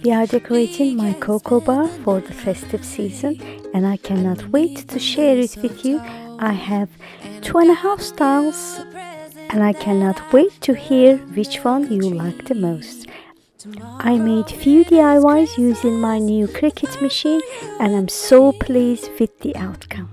We are decorating my cocoa bar for the festive season and I cannot wait to share it with you. I have 2.5 styles and I cannot wait to hear which one you like the most. I made few DIYs using my new Cricut machine and I'm so pleased with the outcome.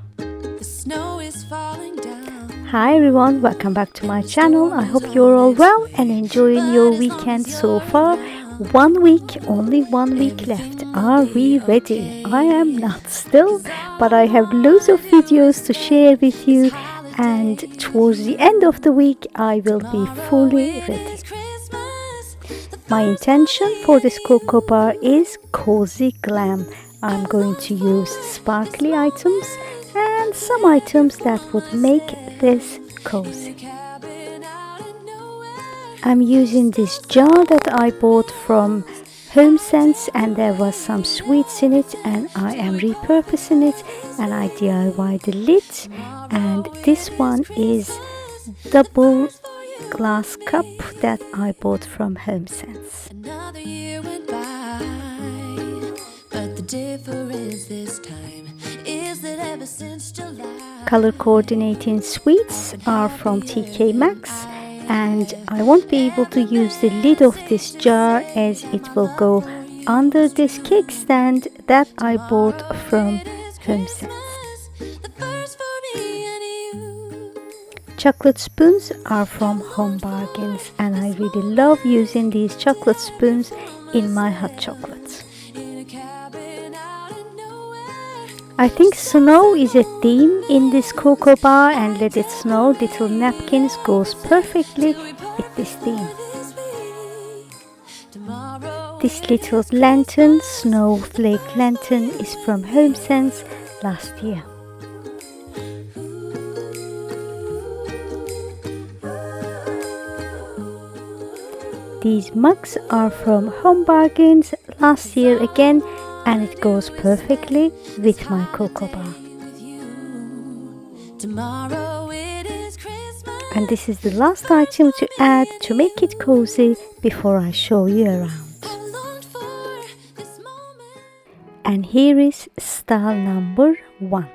Hi everyone, welcome back to my channel. I hope you're all well and enjoying your weekend so far. 1 week, only 1 week left. Are we ready? I am not still, but I have loads of videos to share with you, and towards the end of the week I will be fully ready. My intention for this cocoa bar is cozy glam. I'm going to use sparkly items and some items that would make this cozy. I'm using this jar that I bought from HomeSense and there was some sweets in it, and I am repurposing it and I DIY the lid, and this one is double glass cup that I bought from HomeSense. Another year went by, but the difference this time is that ever since July. Color coordinating sweets are from TK Maxx, and I won't be able to use the lid of this jar as it will go under this cake stand that I bought from HomeSense. Chocolate spoons are from Home Bargains and I really love using these chocolate spoons in my hot chocolates. I think snow is a theme in this cocoa bar, and Let It Snow little napkins goes perfectly with this theme. This little lantern, snowflake lantern, is from HomeSense last year. These mugs are from Home Bargains last year again, and it goes perfectly with my cocoa bar. And this is the last item to add to make it cozy before I show you around. And here is style number 1.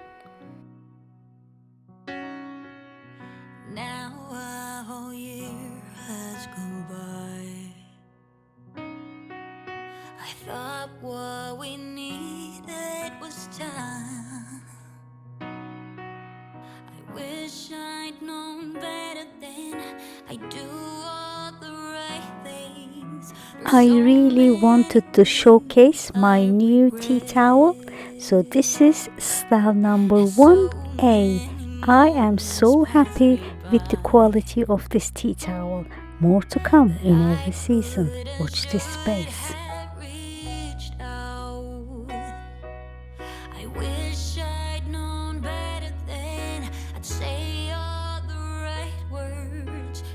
Thought what we needed was time. I wish I'd known better then. I do all the right things. I really wanted to showcase my new tea towel, so this is style number 1A. I am so happy with the quality of this tea towel. More to come in every season. Watch this space.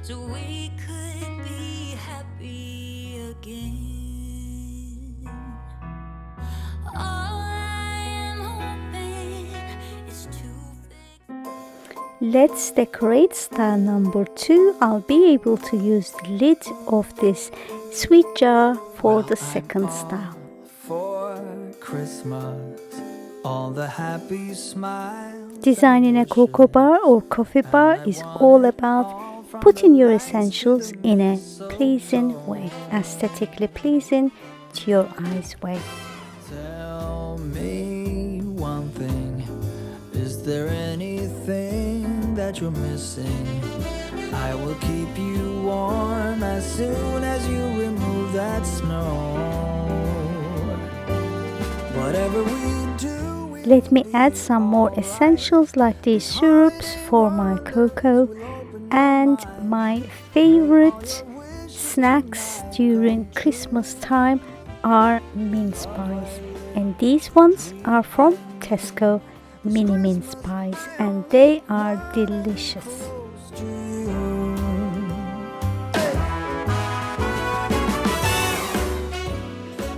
So we could be happy again. All I am hoping is to fix. Let's decorate style number 2. I'll be able to use the lid of this sweet jar for the second style. For Christmas, all the happy smiles. Designing a cocoa bar or coffee bar is all about putting your essentials in a pleasing way, aesthetically pleasing to your eyes way. Tell me one thing, is there anything that you're missing? I will keep you warm as soon as you remove that snow. Whatever we do, let me add some more essentials like these syrups for my cocoa, and my favorite snacks during Christmas time are mince pies, and these ones are from Tesco, mini mince pies, and they are delicious.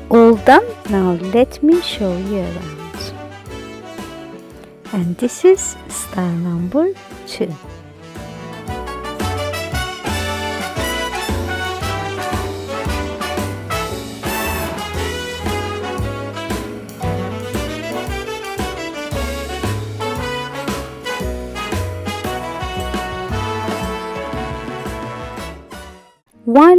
All done. Now let me show you around. And this is style number 2. One